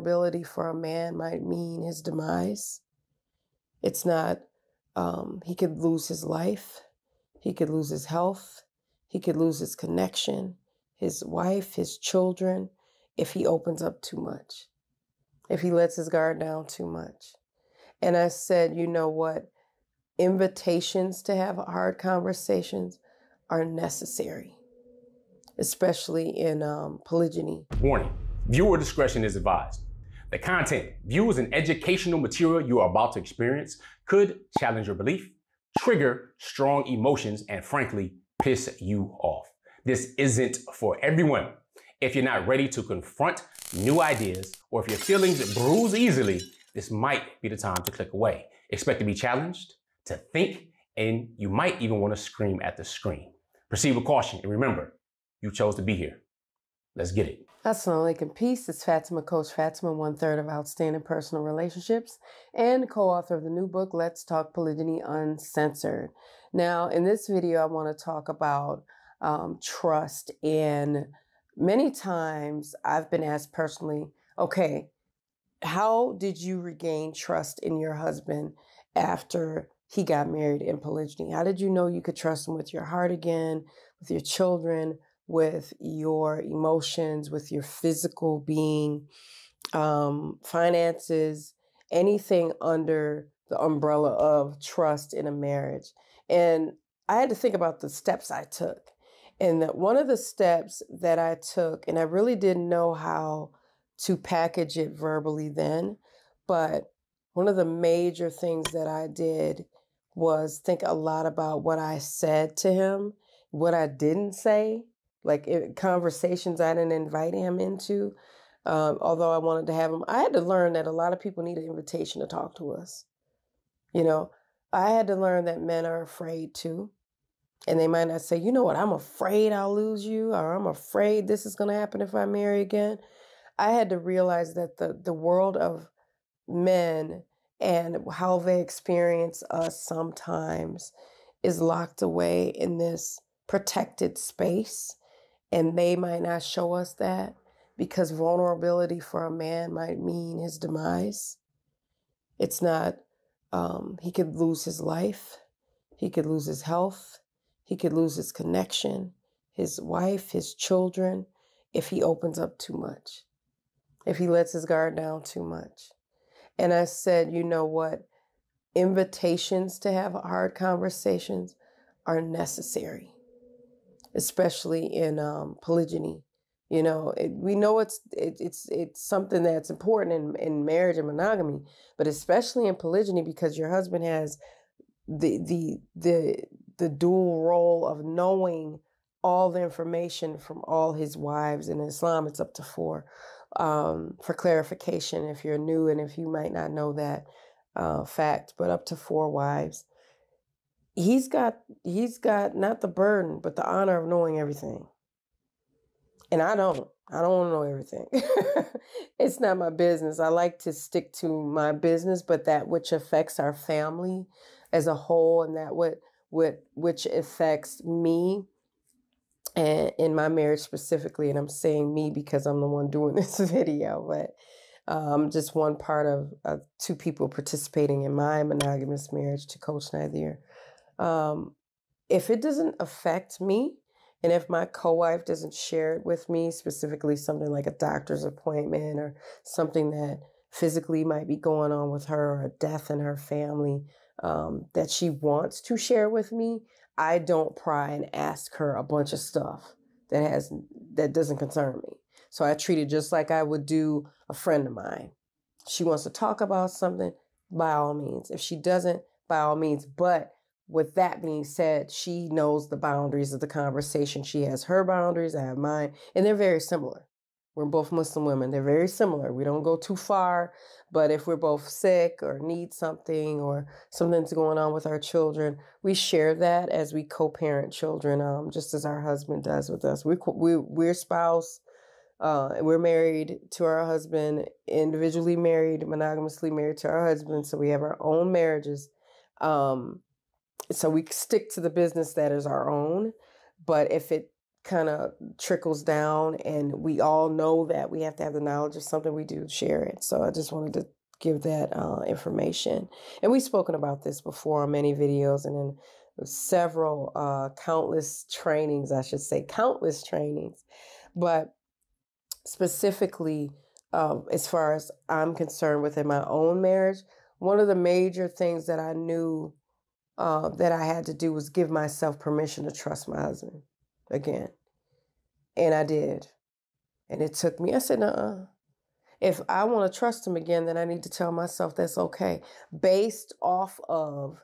vulnerability for a man might mean his demise. It's not, he could lose his life. He could lose his health. He could lose his connection, his wife, his children, if he opens up too much, if he lets his guard down too much. And I said, you know what? Invitations to have hard conversations are necessary, especially in polygyny. Warning, viewer discretion is advised. The content, viewed as an educational material you are about to experience, could challenge your belief, trigger strong emotions, and frankly, piss you off. This isn't for everyone. If you're not ready to confront new ideas, or if your feelings bruise easily, this might be the time to click away. Expect to be challenged, to think, and you might even want to scream at the screen. Proceed with caution, and remember, you chose to be here. Let's get it. Assalamu alaikum, peace. It's Fatimah, Coach Fatimah, 1/3 of Outstanding Personal Relationships, and co-author of the new book, Let's Talk Polygyny Uncensored. Now, in this video, I want to talk about trust. And many times I've been asked personally, okay, how did you regain trust in your husband after he got married in polygyny? How did you know you could trust him with your heart again, with your children, with your emotions, with your physical being, finances, anything under the umbrella of trust in a marriage? And I had to think about the steps I took. And that one of the steps that I took, and I really didn't know how to package it verbally then, but one of the major things that I did was think a lot about what I said to him, what I didn't say, like conversations I didn't invite him into, although I wanted to have him. I had to learn that a lot of people need an invitation to talk to us. You know, I had to learn that men are afraid too. And they might not say, you know what, I'm afraid I'll lose you, or I'm afraid this is going to happen if I marry again. I had to realize that the world of men and how they experience us sometimes is locked away in this protected space. And they might not show us that because vulnerability for a man might mean his demise. It's not, he could lose his life. He could lose his health. He could lose his connection, his wife, his children, if he opens up too much, if he lets his guard down too much. And I said, you know what? Invitations to have hard conversations are necessary, especially in polygyny. You know, we know it's something that's important in marriage and monogamy, but especially in polygyny because your husband has the dual role of knowing all the information from all his wives. In Islam, it's up to 4. For clarification, if you're new and if you might not know that fact, but up to 4 wives. He's got not the burden, but the honor of knowing everything. And I don't want to know everything. It's not my business. I like to stick to my business, but that which affects our family as a whole, and that which affects me and in my marriage specifically. And I'm saying me because I'm the one doing this video, but I'm just one part of 2 people participating in my monogamous marriage to Coach Nazir. If it doesn't affect me, and if my co-wife doesn't share it with me, specifically something like a doctor's appointment or something that physically might be going on with her, or a death in her family, that she wants to share with me, I don't pry and ask her a bunch of stuff that doesn't concern me. So I treat it just like I would do a friend of mine. She wants to talk about something, by all means. If she doesn't, by all means. But with that being said, she knows the boundaries of the conversation. She has her boundaries, I have mine, and they're very similar. We're both Muslim women. They're very similar. We don't go too far, but if we're both sick or need something or something's going on with our children, we share that as we co-parent children, just as our husband does with us. We're spouse. We're married to our husband, individually married, monogamously married to our husband. So we have our own marriages. So we stick to the business that is our own. But if it kind of trickles down, and we all know that we have to have the knowledge of something, we do share it. So I just wanted to give that information. And we've spoken about this before on many videos and in several countless trainings, I should say, countless trainings. But specifically, as far as I'm concerned within my own marriage, one of the major things that I knew that I had to do was give myself permission to trust my husband again. And I did. And it took me, I said, nuh-uh. If I want to trust him again, then I need to tell myself that's okay. Based off of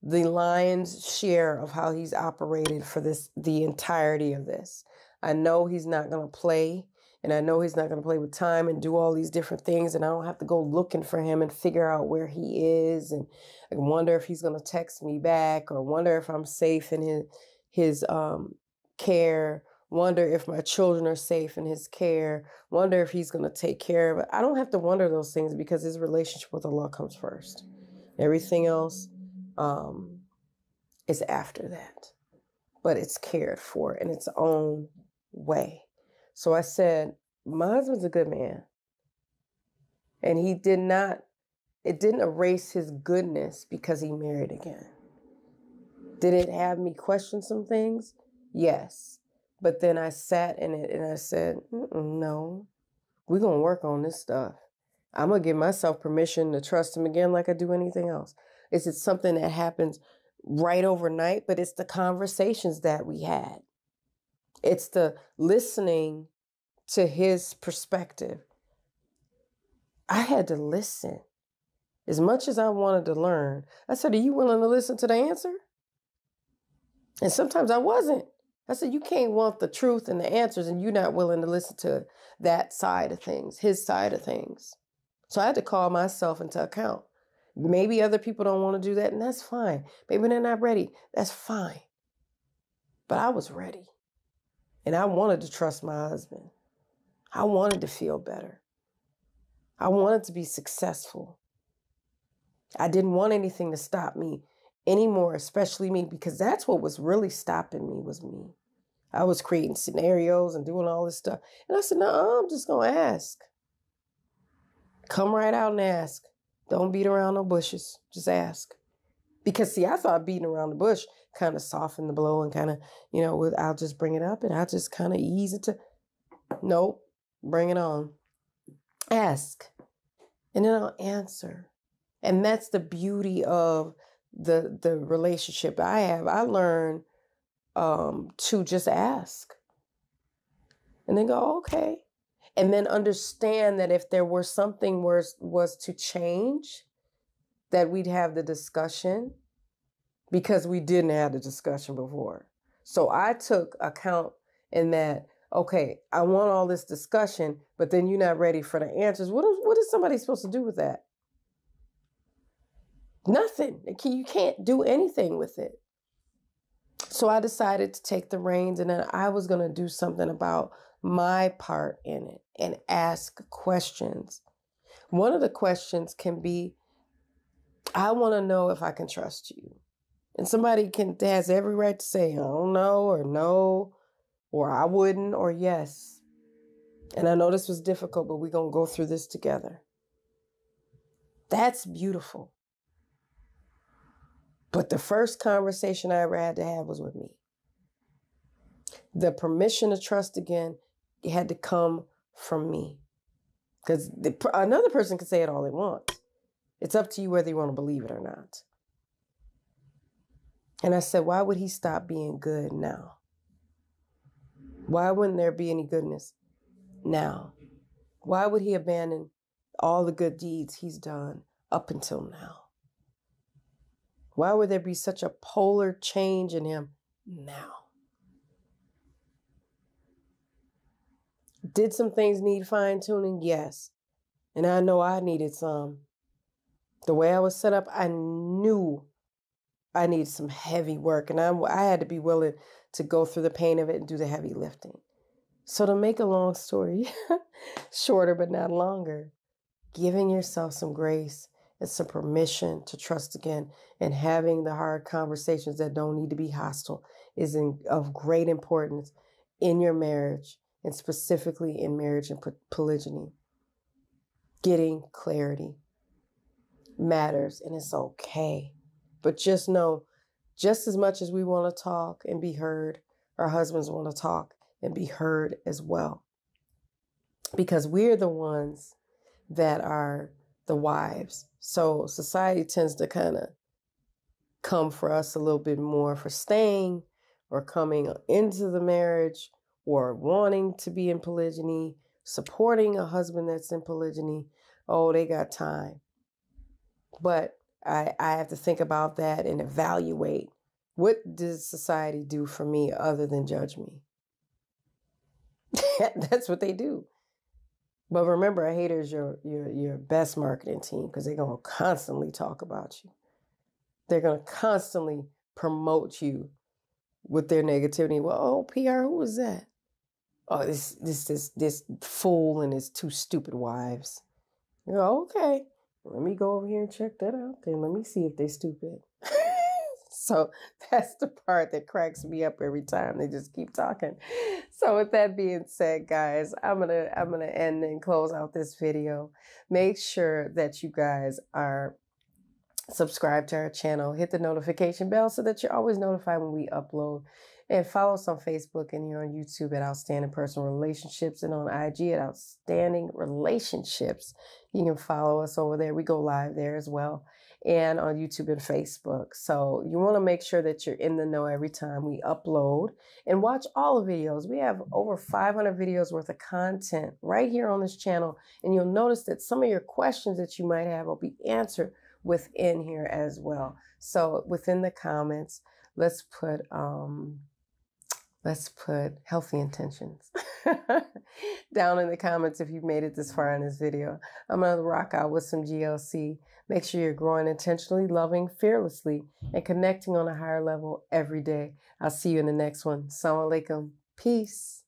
the lion's share of how he's operated for the entirety of this. I know he's not going to play, and I know he's not going to play with time and do all these different things, and I don't have to go looking for him and figure out where he is, and I wonder if he's going to text me back, or wonder if I'm safe in his care, wonder if my children are safe in his care, wonder if he's going to take care of it. I don't have to wonder those things because his relationship with Allah comes first. Everything else is after that, but it's cared for in its own way. So I said, my husband's a good man, and it didn't erase his goodness because he married again. Did it have me question some things? Yes. But then I sat in it and I said, no, we're going to work on this stuff. I'm going to give myself permission to trust him again like I do anything else. Is it something that happens right overnight? But it's the conversations that we had. It's the listening to his perspective. I had to listen. As much as I wanted to learn, I said, are you willing to listen to the answer? And sometimes I wasn't. I said, you can't want the truth and the answers and you're not willing to listen to that side of things, his side of things. So I had to call myself into account. Maybe other people don't want to do that, and that's fine. Maybe they're not ready. That's fine. But I was ready. And I wanted to trust my husband. I wanted to feel better. I wanted to be successful. I didn't want anything to stop me anymore, especially me, because that's what was really stopping me was me. I was creating scenarios and doing all this stuff. And I said, no, I'm just going to ask. Come right out and ask. Don't beat around no bushes. Just ask. Because, see, I thought beating around the bush kind of softened the blow and kind of, I'll just bring it up and I'll just kind of ease it to, nope, bring it on. Ask. And then I'll answer. And that's the beauty of the relationship I have. I learned to just ask. And then go, okay. And then understand that if there were something was to change, that we'd have the discussion, because we didn't have the discussion before. So I took account in that, okay, I want all this discussion, but then you're not ready for the answers. What is somebody supposed to do with that? Nothing. You can't do anything with it. So I decided to take the reins, and then I was going to do something about my part in it and ask questions. One of the questions can be, I want to know if I can trust you. And somebody has every right to say, I don't know, or no, or I wouldn't, or yes. And I know this was difficult, but we're going to go through this together. That's beautiful. But the first conversation I ever had to have was with me. The permission to trust again had to come from me. Because another person can say it all they want. It's up to you whether you want to believe it or not. And I said, why would he stop being good now? Why wouldn't there be any goodness now? Why would he abandon all the good deeds he's done up until now? Why would there be such a polar change in him now? Did some things need fine-tuning? Yes. And I know I needed some. The way I was set up, I knew I needed some heavy work. And I had to be willing to go through the pain of it and do the heavy lifting. So to make a long story shorter but not longer, giving yourself some grace and some permission to trust again, and having the hard conversations that don't need to be hostile is of great importance. in your marriage, and specifically in marriage and polygyny. Getting clarity matters, and it's okay. But just know, just as much as we want to talk and be heard, our husbands want to talk and be heard as well. Because we're the ones that are the wives. So society tends to kind of come for us a little bit more for staying or coming into the marriage or wanting to be in polygyny, supporting a husband that's in polygyny. Oh, they got time. But I have to think about that and evaluate, what does society do for me other than judge me? That's what they do. But remember, a hater is your best marketing team, because they're going to constantly talk about you. They're going to constantly promote you with their negativity. Well, oh, PR, who was that? Oh, this fool and his two stupid wives. You know, okay, let me go over here and check that out. Then let me see if they're stupid. So that's the part that cracks me up every time. They just keep talking. So with that being said, guys, I'm gonna end and close out this video. Make sure that you guys are subscribed to our channel. Hit the notification bell so that you're always notified when we upload. And follow us on Facebook and here on YouTube at Outstanding Personal Relationships, and on IG at Outstanding Relationships. You can follow us over there. We go live there as well, and on YouTube and Facebook. So you want to make sure that you're in the know every time we upload, and watch all the videos. We have over 500 videos worth of content right here on this channel, and you'll notice that some of your questions that you might have will be answered within here as well. So within the comments, let's put healthy intentions down in the comments if you've made it this far in this video. I'm going to rock out with some GLC. Make sure you're growing intentionally, loving fearlessly, and connecting on a higher level every day. I'll see you in the next one. Assalamu alaikum. Peace.